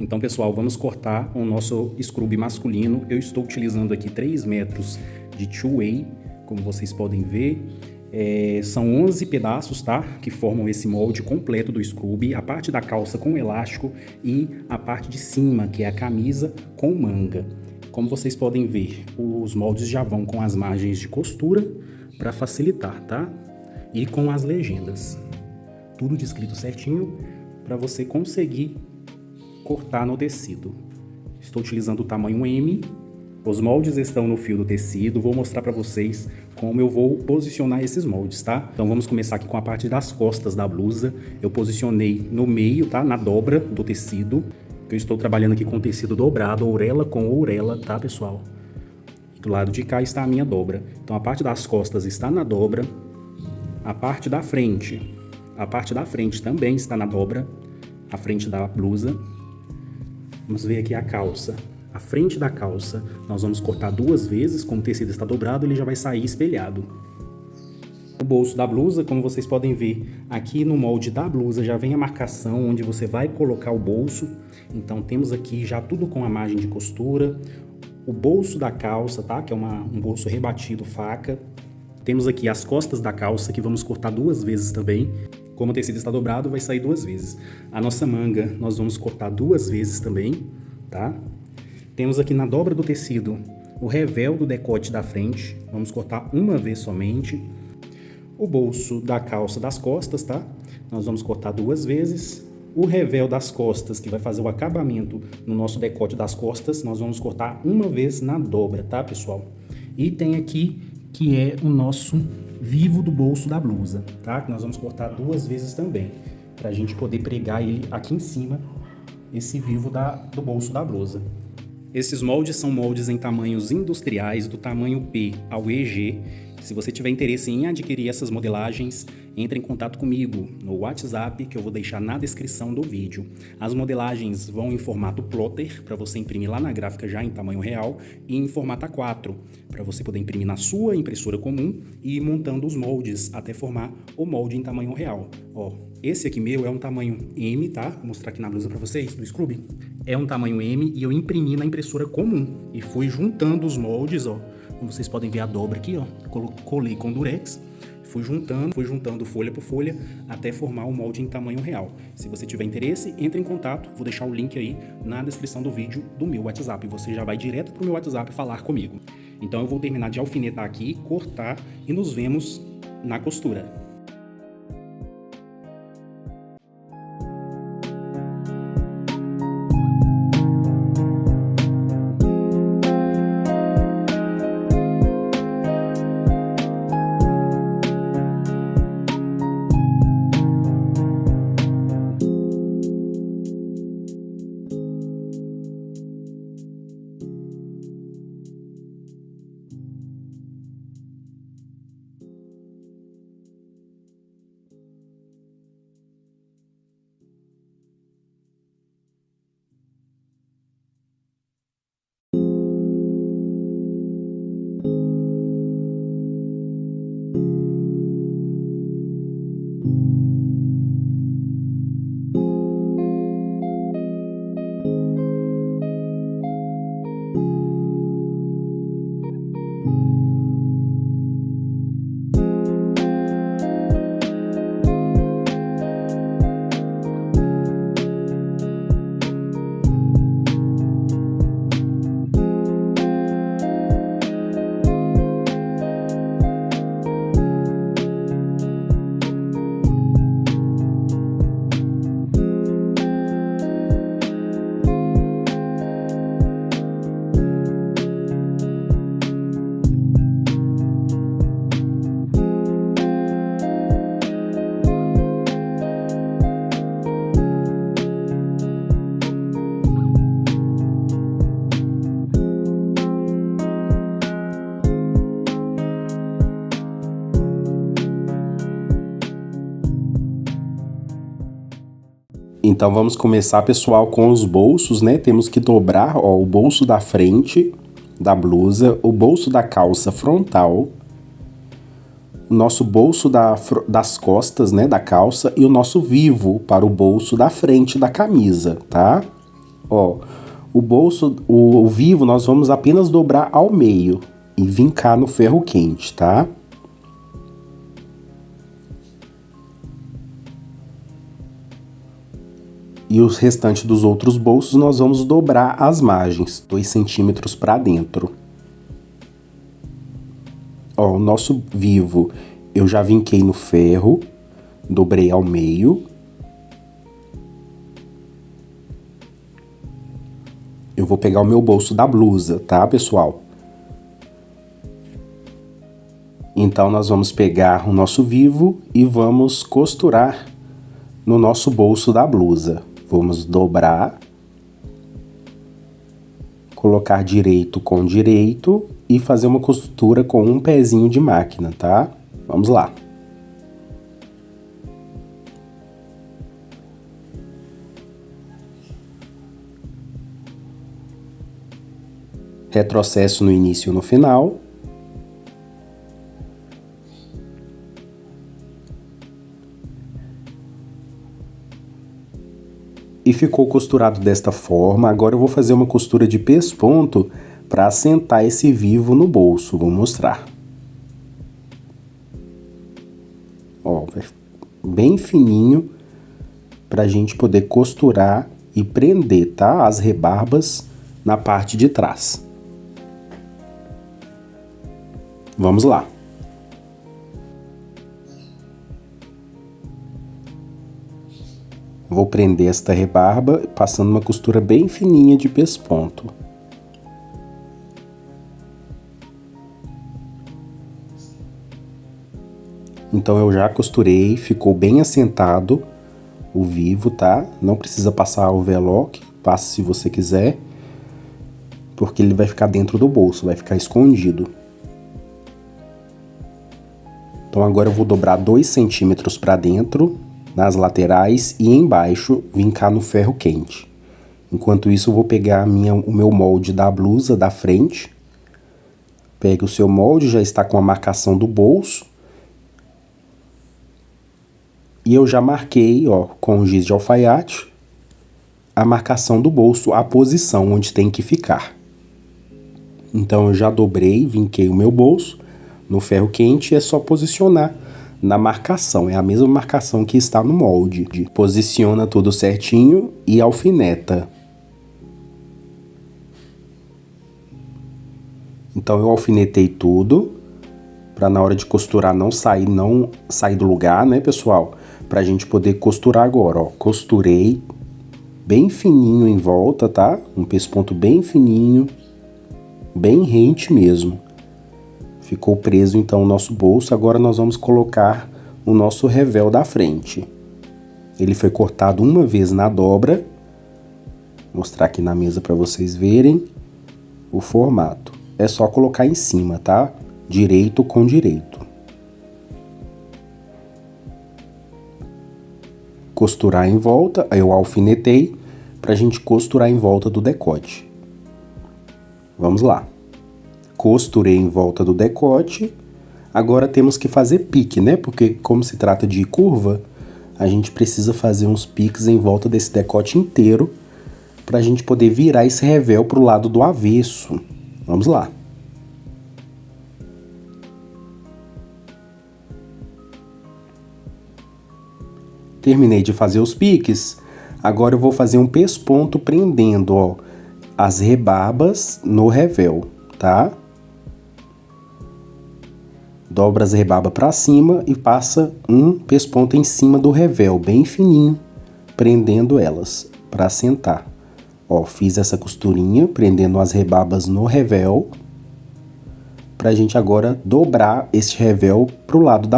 Então, pessoal, vamos cortar o nosso scrub masculino. Eu estou utilizando aqui 3 metros de two-way, como vocês podem ver. São 11 pedaços, tá? Que formam esse molde completo do scrub. A parte da calça com elástico e a parte de cima, que é a camisa com manga. Como vocês podem ver, os moldes já vão com as margens de costura para facilitar, tá? E com as legendas. Tudo descrito certinho para você conseguir cortar no tecido. Estou utilizando o tamanho M. Os moldes estão no fio do tecido. Vou mostrar para vocês como eu vou posicionar esses moldes, tá? Então vamos começar aqui com a parte das costas da blusa. Eu posicionei no meio, tá? Na dobra do tecido. Eu estou trabalhando aqui com tecido dobrado, orelha com orelha, tá, pessoal? Do lado de cá está a minha dobra. Então a parte das costas está na dobra. A parte da frente também está na dobra. A frente da blusa. Vamos ver aqui a calça. A frente da calça nós vamos cortar 2 vezes, como o tecido está dobrado, ele já vai sair espelhado. O bolso da blusa, como vocês podem ver, aqui no molde da blusa já vem a marcação onde você vai colocar o bolso. Então temos aqui já tudo com a margem de costura. O bolso da calça, tá? Que é um bolso rebatido faca. Temos aqui as costas da calça, que vamos cortar 2 vezes também. Como o tecido está dobrado, vai sair 2 vezes. A nossa manga, nós vamos cortar 2 vezes também, tá? Temos aqui na dobra do tecido o revel do decote da frente. Vamos cortar 1 vez somente. O bolso da calça das costas, tá? Nós vamos cortar 2 vezes. O revel das costas, que vai fazer o acabamento no nosso decote das costas, nós vamos cortar 1 vez na dobra, tá, pessoal? E tem aqui, que é o nosso vivo do bolso da blusa, tá? Que nós vamos cortar 2 vezes também, pra gente poder pregar ele aqui em cima, esse vivo do bolso da blusa. Esses moldes são moldes em tamanhos industriais, do tamanho P ao EG. Se você tiver interesse em adquirir essas modelagens, entre em contato comigo no WhatsApp, que eu vou deixar na descrição do vídeo. As modelagens vão em formato plotter, para você imprimir lá na gráfica já em tamanho real, e em formato A4, para você poder imprimir na sua impressora comum e ir montando os moldes até formar o molde em tamanho real. Ó, esse aqui meu é um tamanho M, tá? Vou mostrar aqui na blusa para vocês, do scrub. É um tamanho M e eu imprimi na impressora comum e fui juntando os moldes, ó. Como vocês podem ver a dobra aqui, ó. Colei com durex, fui juntando folha por folha até formar o molde em tamanho real. Se você tiver interesse, entre em contato. Vou deixar o link aí na descrição do vídeo do meu WhatsApp. Você já vai direto pro meu WhatsApp falar comigo. Então eu vou terminar de alfinetar aqui, cortar e nos vemos na costura. Então vamos começar, pessoal, com os bolsos, né? Temos que dobrar, ó, o bolso da frente da blusa, o bolso da calça frontal, o nosso bolso das costas, né, da calça e o nosso vivo para o bolso da frente da camisa, tá? Ó, o vivo nós vamos apenas dobrar ao meio e vincar no ferro quente, tá? E os restantes dos outros bolsos nós vamos dobrar as margens, 2 centímetros para dentro. Ó, o nosso vivo eu já vinquei no ferro, dobrei ao meio. Eu vou pegar o meu bolso da blusa, tá, pessoal? Então nós vamos pegar o nosso vivo e vamos costurar no nosso bolso da blusa. Vamos dobrar, colocar direito com direito e fazer uma costura com um pezinho de máquina, tá? Vamos lá. Retrocesso no início e no final. E ficou costurado desta forma. Agora eu vou fazer uma costura de pesponto para assentar esse vivo no bolso. Vou mostrar. Ó, bem fininho para a gente poder costurar e prender, tá? As rebarbas na parte de trás. Vamos lá. Vou prender esta rebarba passando uma costura bem fininha de pesponto. Então eu já costurei, ficou bem assentado o vivo, tá? Não precisa passar o overlock, passe se você quiser, porque ele vai ficar dentro do bolso, vai ficar escondido. Então agora eu vou dobrar 2 centímetros para dentro, nas laterais e embaixo, vincar no ferro quente. Enquanto isso eu vou pegar o meu molde da blusa da frente. Pegue o seu molde, já está com a marcação do bolso. E eu já marquei, ó, com o giz de alfaiate, a marcação do bolso, a posição onde tem que ficar. Então eu já dobrei, vinquei o meu bolso no ferro quente e é só posicionar na marcação, é a mesma marcação que está no molde. Posiciona tudo certinho e alfineta. Então eu alfinetei tudo, para na hora de costurar não sair do lugar, né, pessoal? Pra gente poder costurar agora, ó. Costurei bem fininho em volta, tá? Um pesponto bem fininho, bem rente mesmo. Ficou preso então o nosso bolso, agora nós vamos colocar o nosso revel da frente. Ele foi cortado uma vez na dobra. Vou mostrar aqui na mesa para vocês verem o formato. É só colocar em cima, tá? Direito com direito. Costurar em volta, eu alfinetei pra gente costurar em volta do decote. Vamos lá. Costurei em volta do decote. Agora temos que fazer pique, né? Porque como se trata de curva, a gente precisa fazer uns piques em volta desse decote inteiro pra gente poder virar esse revel pro lado do avesso. Vamos lá. Terminei de fazer os piques. Agora eu vou fazer um pesponto prendendo, ó, as rebarbas no revel, tá? Dobra as rebarbas para cima e passa um pesponto em cima do revel, bem fininho, prendendo elas para assentar. Ó, fiz essa costurinha, prendendo as rebarbas no revel, pra gente agora dobrar esse revel pro lado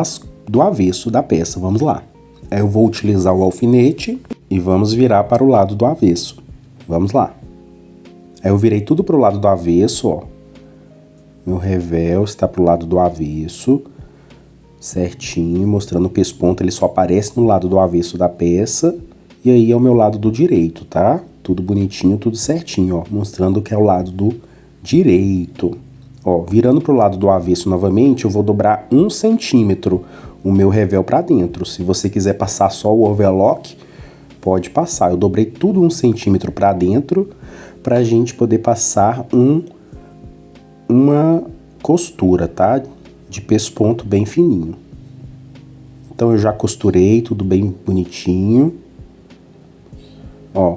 do avesso da peça. Vamos lá. Aí eu vou utilizar o alfinete e vamos virar para o lado do avesso. Vamos lá. Aí eu virei tudo pro lado do avesso, ó. Meu revel está pro lado do avesso, certinho, mostrando o pesponto, ele só aparece no lado do avesso da peça E aí é o meu lado do direito, tá? Tudo bonitinho, tudo certinho, ó, mostrando que é o lado do direito. Ó, virando pro lado do avesso novamente, eu vou dobrar 1 centímetro o meu revel para dentro. Se você quiser passar só o overlock, pode passar. Eu dobrei tudo 1 centímetro para dentro, pra gente poder passar uma costura, tá? De pesponto bem fininho. Então eu já costurei tudo bem bonitinho. Ó,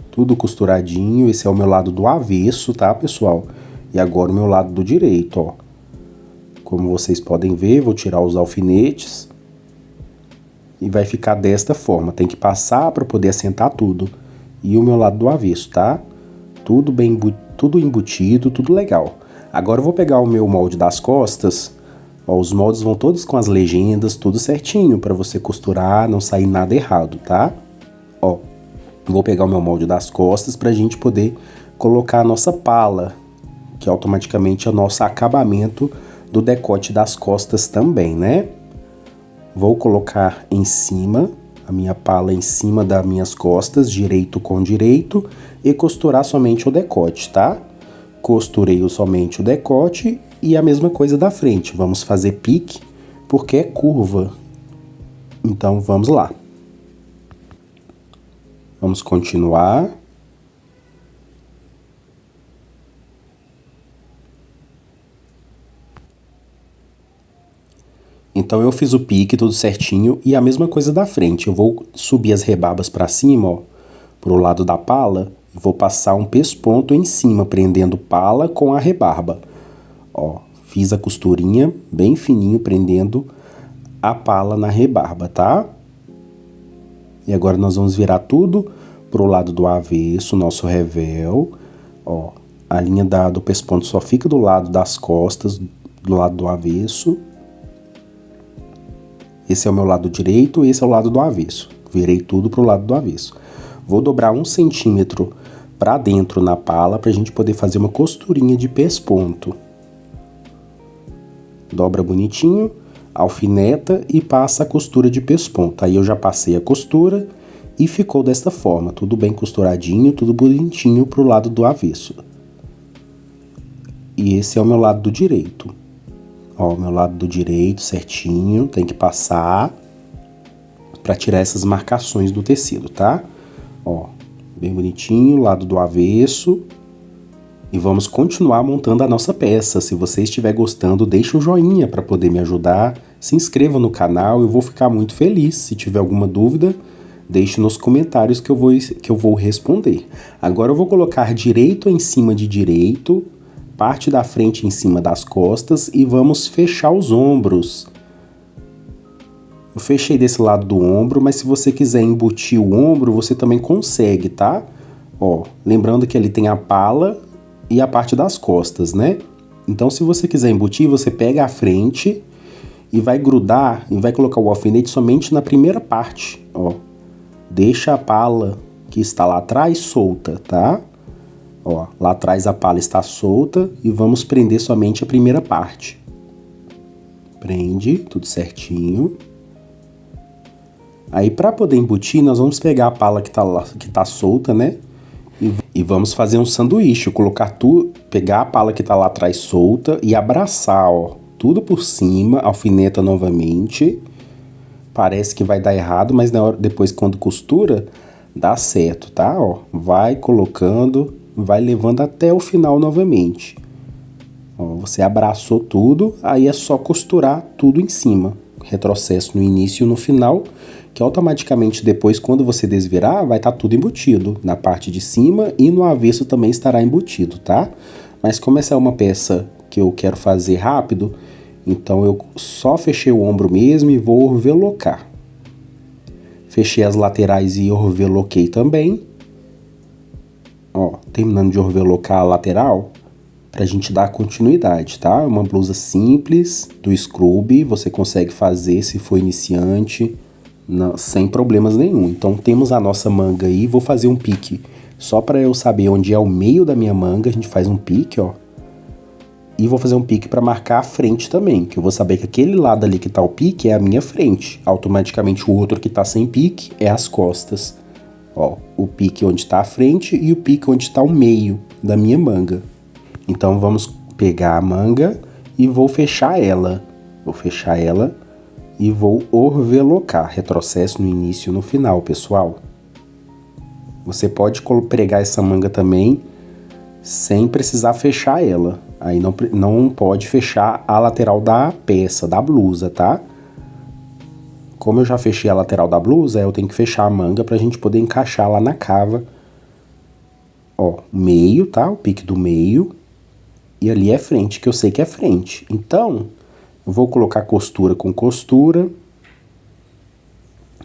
tudo costuradinho. Esse é o meu lado do avesso, tá, pessoal? E agora o meu lado do direito, ó. Como vocês podem ver, vou tirar os alfinetes. E vai ficar desta forma. Tem que passar para poder assentar tudo. E o meu lado do avesso, tá? Tudo bem, tudo embutido, tudo legal. Agora eu vou pegar o meu molde das costas. Ó, os moldes vão todos com as legendas, tudo certinho, para você costurar, não sair nada errado, tá? Ó, vou pegar o meu molde das costas pra gente poder colocar a nossa pala, que automaticamente é o nosso acabamento do decote das costas também, né? Vou colocar em cima, a minha pala em cima das minhas costas, direito com direito, e costurar somente o decote, tá? Costurei somente o decote e a mesma coisa da frente. Vamos fazer pique, porque é curva. Então, vamos lá. Vamos continuar. Então eu fiz o pique tudo certinho e a mesma coisa da frente. Eu vou subir as rebarbas para cima, ó, pro lado da pala, e vou passar um pesponto em cima, prendendo pala com a rebarba. Ó, fiz a costurinha bem fininho, prendendo a pala na rebarba, tá? E agora nós vamos virar tudo pro lado do avesso, nosso revel. Ó, a linha do pesponto só fica do lado das costas, do lado do avesso. Esse é o meu lado direito, esse é o lado do avesso. Virei tudo pro lado do avesso. Vou dobrar 1 centímetro para dentro na pala pra gente poder fazer uma costurinha de pesponto. Dobra bonitinho, alfineta e passa a costura de pesponto. Aí eu já passei a costura e ficou desta forma, tudo bem costuradinho, tudo bonitinho pro lado do avesso. E esse é o meu lado do direito. Ó, o meu lado do direito certinho, tem que passar para tirar essas marcações do tecido, tá? Ó, bem bonitinho, lado do avesso. E vamos continuar montando a nossa peça. Se você estiver gostando, deixa um joinha para poder me ajudar. Se inscreva no canal, eu vou ficar muito feliz. Se tiver alguma dúvida, deixe nos comentários que eu vou responder. Agora eu vou colocar direito em cima de direito, parte da frente em cima das costas e vamos fechar os ombros. Eu fechei desse lado do ombro, mas se você quiser embutir o ombro, você também consegue, tá? Ó, lembrando que ali tem a pala e a parte das costas, né? Então, se você quiser embutir, você pega a frente e vai grudar e vai colocar o alfinete somente na primeira parte, ó. Deixa a pala que está lá atrás solta, tá? Ó, lá atrás a pala está solta e vamos prender somente a primeira parte. Prende, tudo certinho. Aí, para poder embutir, nós vamos pegar a pala que tá solta, né? E vamos fazer um sanduíche, pegar a pala que tá lá atrás solta e abraçar, ó, tudo por cima, alfineta novamente. Parece que vai dar errado, mas depois quando costura, dá certo, tá? Ó, vai colocando, vai levando até o final novamente. Ó, você abraçou tudo, aí é só costurar tudo em cima. Retrocesso no início e no final, que automaticamente depois, quando você desvirar, vai estar tudo embutido. Na parte de cima e no avesso também estará embutido, tá? Mas como essa é uma peça que eu quero fazer rápido, então eu só fechei o ombro mesmo e vou overlocar. Fechei as laterais e overloquei também. Ó, terminando de overlocar a lateral, pra gente dar continuidade, tá? É uma blusa simples, do Scrub, você consegue fazer se for iniciante, sem problemas nenhum. Então temos a nossa manga aí, vou fazer um pique. Só para eu saber onde é o meio da minha manga, a gente faz um pique, ó. E vou fazer um pique para marcar a frente também, que eu vou saber que aquele lado ali que tá o pique é a minha frente. Automaticamente o outro que tá sem pique é as costas. Ó, o pique onde está a frente e o pique onde está o meio da minha manga. Então vamos pegar a manga e vou fechar ela. Vou fechar ela e vou overlocar. Retrocesso no início e no final, pessoal. Você pode pregar essa manga também sem precisar fechar ela. Aí não pode fechar a lateral da peça, da blusa, tá? Como eu já fechei a lateral da blusa, eu tenho que fechar a manga pra gente poder encaixar lá na cava. Ó, meio, tá? O pique do meio. E ali é frente, que eu sei que é frente. Então, eu vou colocar costura com costura.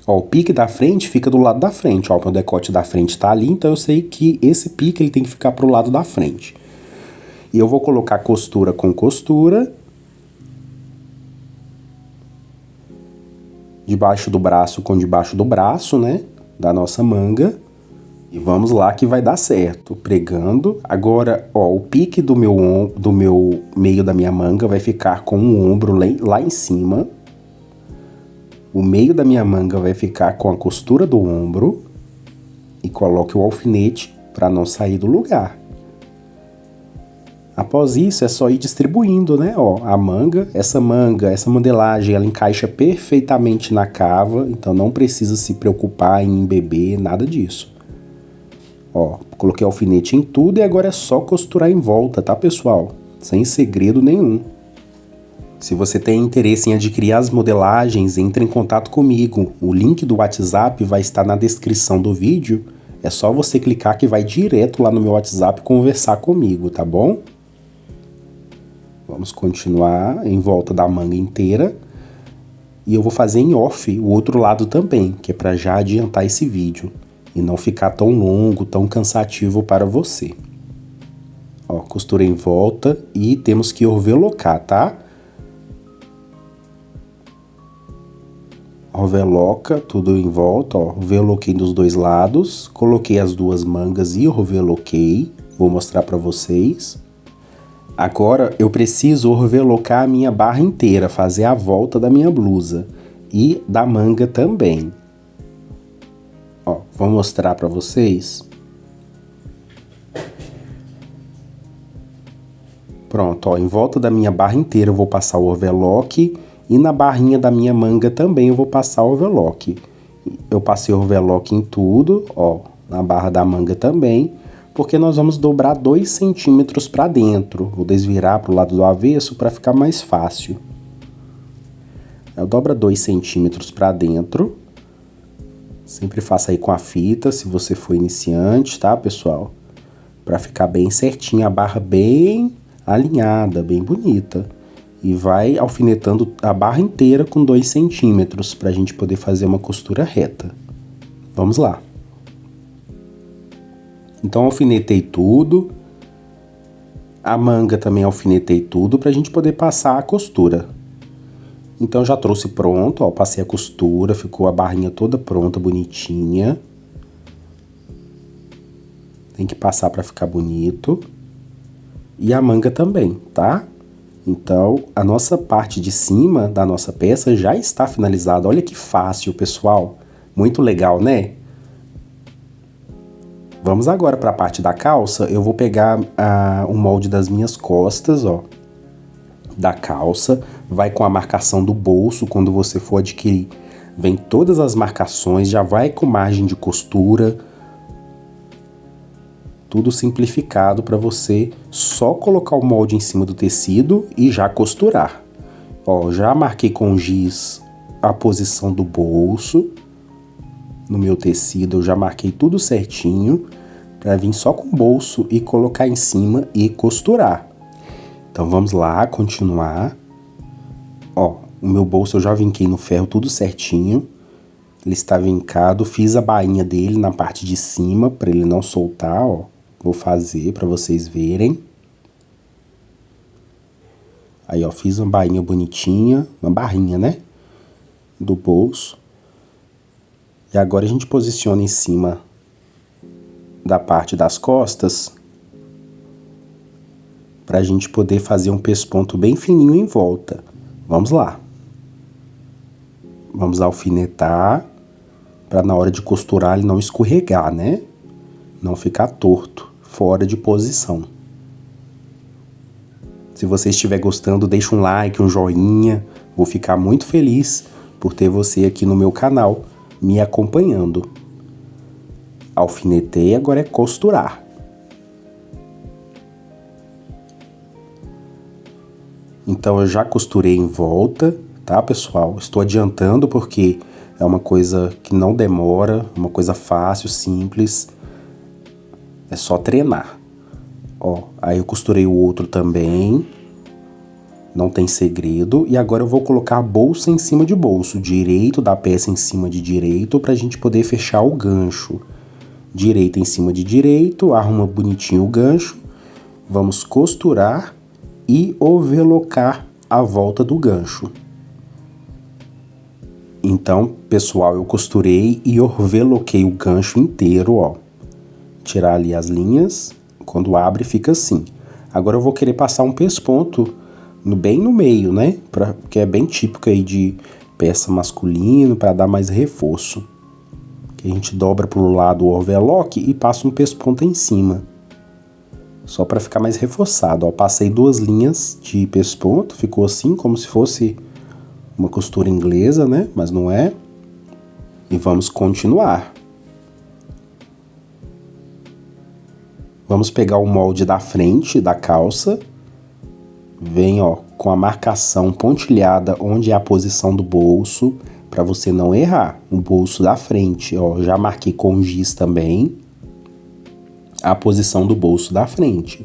Ó, o pique da frente fica do lado da frente. Ó, o meu decote da frente tá ali, então eu sei que esse pique ele tem que ficar pro lado da frente. E eu vou colocar costura com costura. Debaixo do braço com debaixo do braço, né? Da nossa manga. E vamos lá que vai dar certo. Pregando. Agora, ó, o pique do meu meio da minha manga vai ficar com o ombro lá em cima. O meio da minha manga vai ficar com a costura do ombro. E coloque o alfinete para não sair do lugar. Após isso, é só ir distribuindo, né? Ó, a manga, essa modelagem, ela encaixa perfeitamente na cava, então não precisa se preocupar em embeber, nada disso. Ó, coloquei alfinete em tudo e agora é só costurar em volta, tá, pessoal? Sem segredo nenhum. Se você tem interesse em adquirir as modelagens, entre em contato comigo. O link do WhatsApp vai estar na descrição do vídeo. É só você clicar que vai direto lá no meu WhatsApp conversar comigo, tá bom? Vamos continuar em volta da manga inteira. E eu vou fazer em off o outro lado também, que é para já adiantar esse vídeo. E não ficar tão longo, tão cansativo para você. Ó, costura em volta e temos que overlocar, tá? Overloca tudo em volta, ó. Overloquei dos dois lados. Coloquei as duas mangas e overloquei. Vou mostrar para vocês. Agora eu preciso overlocar a minha barra inteira, fazer a volta da minha blusa e da manga também. Ó, vou mostrar para vocês. Pronto, ó, em volta da minha barra inteira eu vou passar o overlock e na barrinha da minha manga também eu vou passar o overlock. Eu passei o overlock em tudo, ó, na barra da manga também. Porque nós vamos dobrar 2 centímetros para dentro. Vou desvirar para o lado do avesso para ficar mais fácil. Eu dobro 2 centímetros para dentro. Sempre faça aí com a fita, se você for iniciante, tá, pessoal? Para ficar bem certinho, a barra bem alinhada, bem bonita. E vai alfinetando a barra inteira com 2 centímetros para a gente poder fazer uma costura reta. Vamos lá. Então, alfinetei tudo. A manga também alfinetei tudo pra gente poder passar a costura. Então, já trouxe pronto, ó, passei a costura, ficou a barrinha toda pronta, bonitinha. Tem que passar pra ficar bonito. E a manga também, tá? Então, a nossa parte de cima da nossa peça já está finalizada. Olha que fácil, pessoal. Muito legal, né? Vamos agora para a parte da calça. Eu vou pegar o molde das minhas costas, ó, da calça. Vai com a marcação do bolso quando você for adquirir. Vem todas as marcações, já vai com margem de costura. Tudo simplificado para você só colocar o molde em cima do tecido e já costurar. Ó, já marquei com giz a posição do bolso. No meu tecido eu já marquei tudo certinho para vir só com o bolso e colocar em cima e costurar. Então vamos lá, continuar. Ó, o meu bolso eu já vinquei no ferro tudo certinho. Ele está vincado, fiz a bainha dele na parte de cima para ele não soltar, ó. Vou fazer para vocês verem. Aí, ó, fiz uma bainha bonitinha, uma barrinha, né? Do bolso. E agora a gente posiciona em cima da parte das costas para a gente poder fazer um pesponto bem fininho em volta. Vamos lá. Vamos alfinetar para na hora de costurar ele não escorregar, né? Não ficar torto, fora de posição. Se você estiver gostando, deixa um like, um joinha. Vou ficar muito feliz por ter você aqui no meu canal, me acompanhando. Alfinetei, agora é costurar. Então eu já costurei em volta, tá, pessoal? Estou adiantando porque é uma coisa que não demora, uma coisa fácil, simples. É só treinar. Ó, aí eu costurei o outro também. Não tem segredo. E agora eu vou colocar bolsa em cima de bolso. Direito da peça em cima de direito pra gente poder fechar o gancho. Direito em cima de direito, arruma bonitinho o gancho. Vamos costurar e overlocar a volta do gancho. Então, pessoal, eu costurei e overloquei o gancho inteiro, ó. Tirar ali as linhas, quando abre fica assim. Agora eu vou querer passar um pesponto bem no meio, né? Que é bem típico aí de peça masculino, para dar mais reforço. Que a gente dobra pro lado o overlock e passa um pesponto em cima. Só para ficar mais reforçado, ó. Passei 2 linhas de pesponto, ficou assim como se fosse uma costura inglesa, né? Mas não é. E vamos continuar. Vamos pegar o molde da frente da calça. Vem, ó, com a marcação pontilhada onde é a posição do bolso, para você não errar. O bolso da frente, ó, já marquei com giz também a posição do bolso da frente.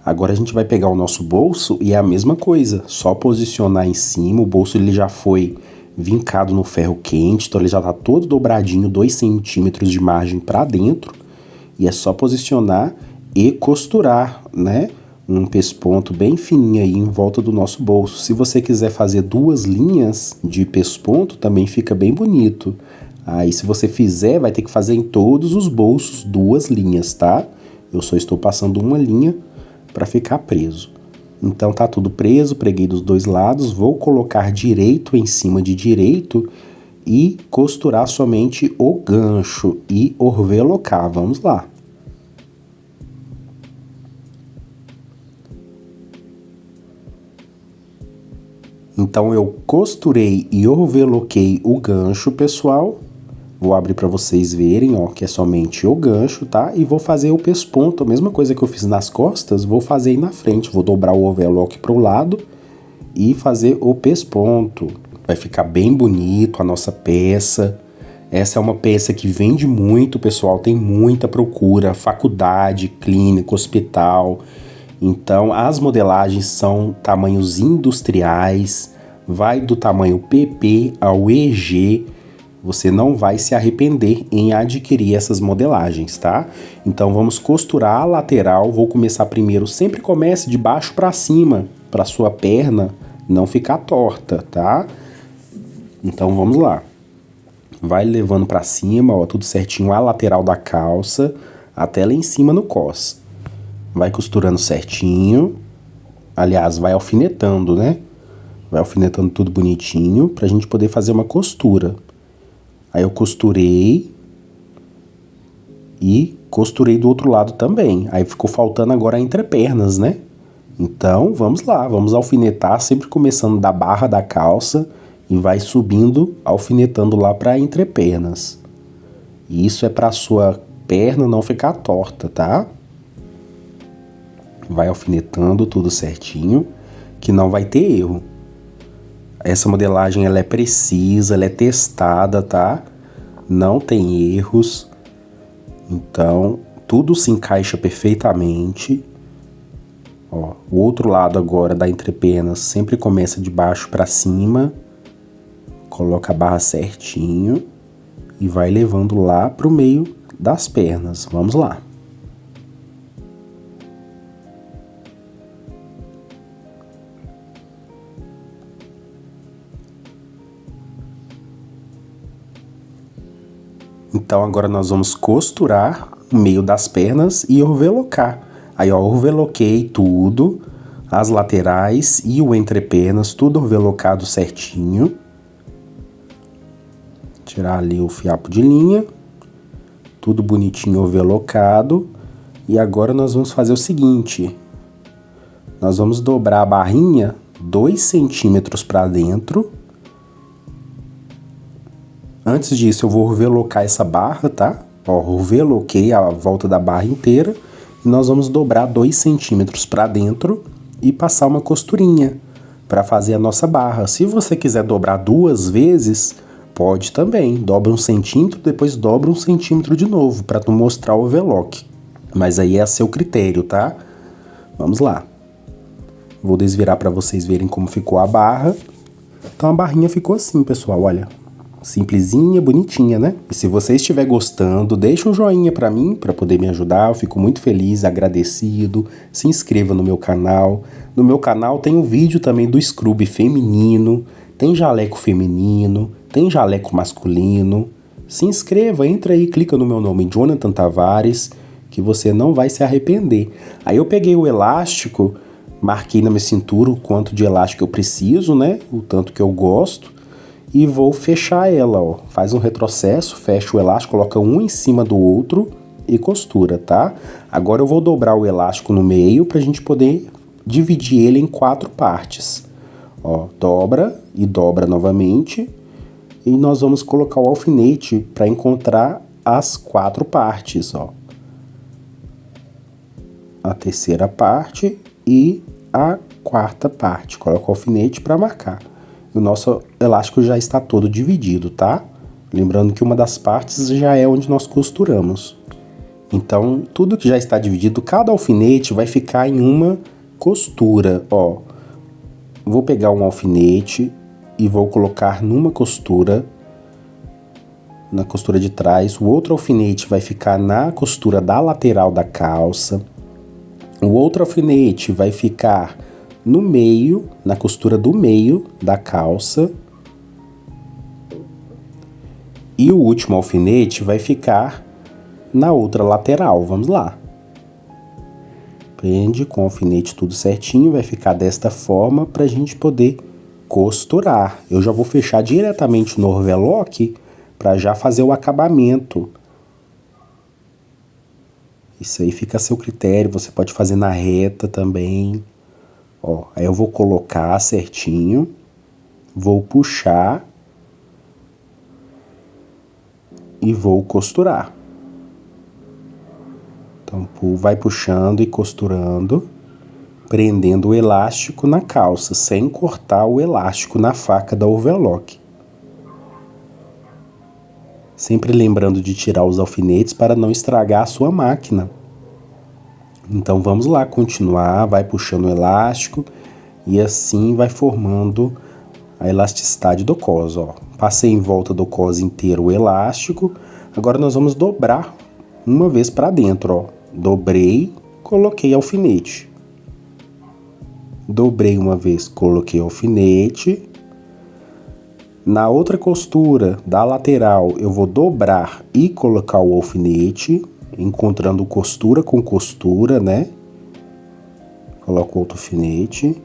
Agora a gente vai pegar o nosso bolso e é a mesma coisa, só posicionar em cima. O bolso ele já foi vincado no ferro quente, então ele já tá todo dobradinho, 2 centímetros de margem para dentro. E é só posicionar e costurar, né? Um pesponto bem fininho aí em volta do nosso bolso. Se você quiser fazer 2 linhas de pesponto, também fica bem bonito. Aí se você fizer, vai ter que fazer em todos os bolsos 2 linhas, tá? Eu só estou passando uma linha para ficar preso. Então tá tudo preso, preguei dos 2 lados, vou colocar direito em cima de direito e costurar somente o gancho e overlocar. Vamos lá. Então eu costurei e overloquei o gancho, pessoal. Vou abrir para vocês verem, ó, que é somente o gancho, tá? E vou fazer o pesponto, a mesma coisa que eu fiz nas costas, vou fazer aí na frente. Vou dobrar o overlock pro lado e fazer o pesponto. Vai ficar bem bonito a nossa peça. Essa é uma peça que vende muito, pessoal, tem muita procura, faculdade, clínica, hospital. Então, as modelagens são tamanhos industriais, vai do tamanho PP ao EG. Você não vai se arrepender em adquirir essas modelagens, tá? Então, vamos costurar a lateral. Vou começar primeiro, sempre comece de baixo para cima, para sua perna não ficar torta, tá? Então, vamos lá. Vai levando para cima, ó, tudo certinho, a lateral da calça, até lá em cima no cos. Vai costurando certinho. Aliás, vai alfinetando, né? Vai alfinetando tudo bonitinho pra gente poder fazer uma costura. Aí eu costurei e costurei do outro lado também. Aí ficou faltando agora a entrepernas, né? Então, vamos lá, vamos alfinetar, sempre começando da barra da calça e vai subindo, alfinetando lá para entrepernas. E isso é para sua perna não ficar torta, tá? Vai alfinetando tudo certinho, que não vai ter erro. Essa modelagem ela é precisa, ela é testada, tá? Não tem erros. Então, tudo se encaixa perfeitamente. Ó, o outro lado agora da entrepernas sempre começa de baixo para cima. Coloca a barra certinho e vai levando lá pro meio das pernas. Vamos lá. Então agora nós vamos costurar o meio das pernas e overlocar. Aí ó, overloquei tudo, as laterais e o entrepernas, tudo overlocado certinho. Tirar ali o fiapo de linha. Tudo bonitinho overlockado. E agora nós vamos fazer o seguinte. Nós vamos dobrar a barrinha 2 centímetros para dentro. Antes disso eu vou overlockar essa barra, tá? Ó, overloquei a volta da barra inteira. E nós vamos dobrar 2 centímetros para dentro e passar uma costurinha para fazer a nossa barra. Se você quiser dobrar 2 vezes, pode também. Dobra 1 centímetro, depois dobra 1 centímetro de novo, para tu mostrar o overlock. Mas aí é a seu critério, tá? Vamos lá. Vou desvirar para vocês verem como ficou a barra. Então a barrinha ficou assim, pessoal, olha. Simplesinha, bonitinha, né? E se você estiver gostando, deixa um joinha pra mim, pra poder me ajudar. Eu fico muito feliz, agradecido. Se inscreva no meu canal. No meu canal tem um vídeo também do scrub feminino, tem jaleco feminino, tem jaleco masculino. Se inscreva, entra aí, clica no meu nome, Jonathan Tavares, que você não vai se arrepender. Aí eu peguei o elástico, marquei na minha cintura o quanto de elástico eu preciso, né? O tanto que eu gosto. E vou fechar ela, ó. Faz um retrocesso, fecha o elástico, coloca um em cima do outro e costura, tá? Agora eu vou dobrar o elástico no meio pra gente poder dividir ele em 4 partes. Ó, dobra e dobra novamente. E nós vamos colocar o alfinete para encontrar as 4 partes, ó. A terceira parte e a quarta parte. Coloca o alfinete para marcar. O nosso elástico já está todo dividido, tá? Lembrando que uma das partes já é onde nós costuramos. Então, tudo que já está dividido, cada alfinete vai ficar em uma costura, ó. Vou pegar um alfinete e vou colocar numa costura, na costura de trás. O outro alfinete vai ficar na costura da lateral da calça. O outro alfinete vai ficar no meio, na costura do meio da calça. E o último alfinete vai ficar na outra lateral. Vamos lá. Prende com o alfinete tudo certinho, vai ficar desta forma para a gente poder costurar. Eu já vou fechar diretamente no overlock para já fazer o acabamento. Isso aí fica a seu critério, você pode fazer na reta também. Ó, aí eu vou colocar certinho, vou puxar e vou costurar. Então, vai puxando e costurando, prendendo o elástico na calça, sem cortar o elástico na faca da overlock. Sempre lembrando de tirar os alfinetes para não estragar a sua máquina. Então vamos lá, continuar, vai puxando o elástico e assim vai formando a elasticidade do cos, ó. Passei em volta do cos inteiro o elástico, agora nós vamos dobrar uma vez para dentro, ó. Dobrei, coloquei alfinete. Dobrei uma vez, coloquei alfinete. Na outra costura da lateral eu vou dobrar e colocar o alfinete, encontrando costura com costura, né? Coloco outro alfinete.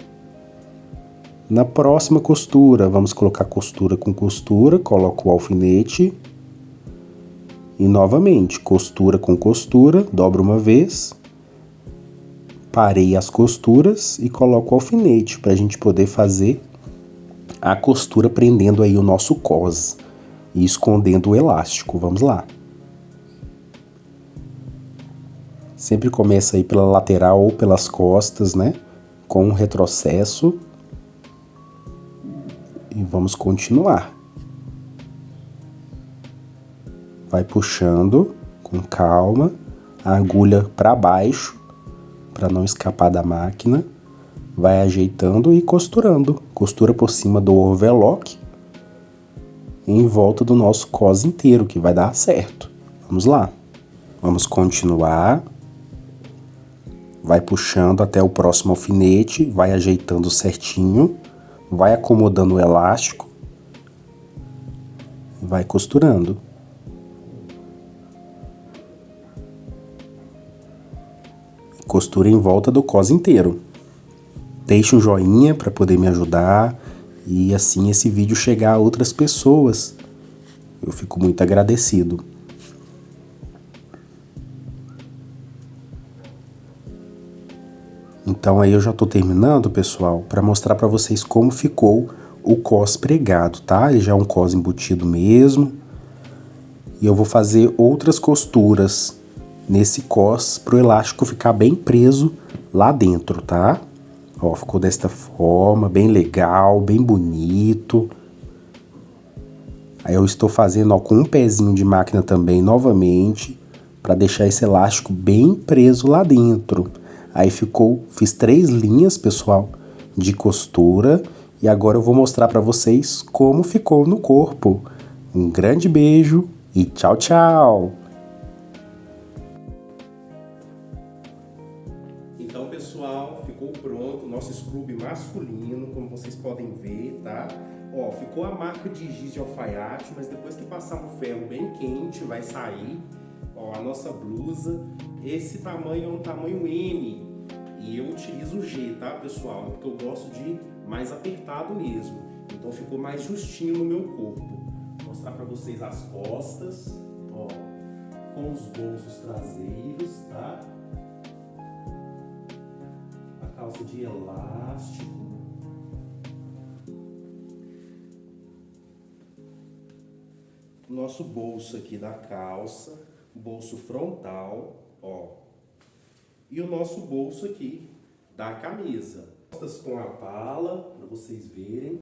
Na próxima costura, vamos colocar costura com costura, coloco o alfinete. E novamente, costura com costura, dobro uma vez. Parei as costuras e coloco o alfinete para a gente poder fazer a costura prendendo aí o nosso cos e escondendo o elástico. Vamos lá. Sempre começa aí pela lateral ou pelas costas, né? Com um retrocesso. E vamos continuar. Vai puxando com calma a agulha para baixo, para não escapar da máquina. Vai ajeitando e costurando. Costura por cima do overlock em volta do nosso cos inteiro, que vai dar certo. Vamos lá. Vamos continuar. Vai puxando até o próximo alfinete, vai ajeitando certinho, vai acomodando o elástico, vai costurando. Costura em volta do cos inteiro. Deixe um joinha para poder me ajudar e assim esse vídeo chegar a outras pessoas Eu fico muito agradecido. Então aí eu já tô terminando, pessoal, para mostrar para vocês como ficou o cos pregado, tá? Ele já é um cos embutido mesmo. E eu vou fazer outras costuras nesse cos pro elástico ficar bem preso lá dentro, tá? Ó, ficou desta forma, bem legal, bem bonito. Aí eu estou fazendo, ó, com um pezinho de máquina também, novamente, para deixar esse elástico bem preso lá dentro. Aí fiz 3 linhas, pessoal, de costura. E agora eu vou mostrar para vocês como ficou no corpo. Um grande beijo e tchau, tchau! Então, pessoal, ficou pronto o nosso scrub masculino, como vocês podem ver, tá? Ó, ficou a marca de giz de alfaiate, mas depois que passar um ferro bem quente, vai sair, ó, a nossa blusa. Esse tamanho é um tamanho M, e eu utilizo o G, tá, pessoal? Porque eu gosto de mais apertado mesmo. Então ficou mais justinho no meu corpo. Vou mostrar pra vocês as costas, ó, com os bolsos traseiros, tá? Calça de elástico. Nosso bolso aqui da calça, bolso frontal, ó. E o nosso bolso aqui da camisa. Costas com a pala, para vocês verem.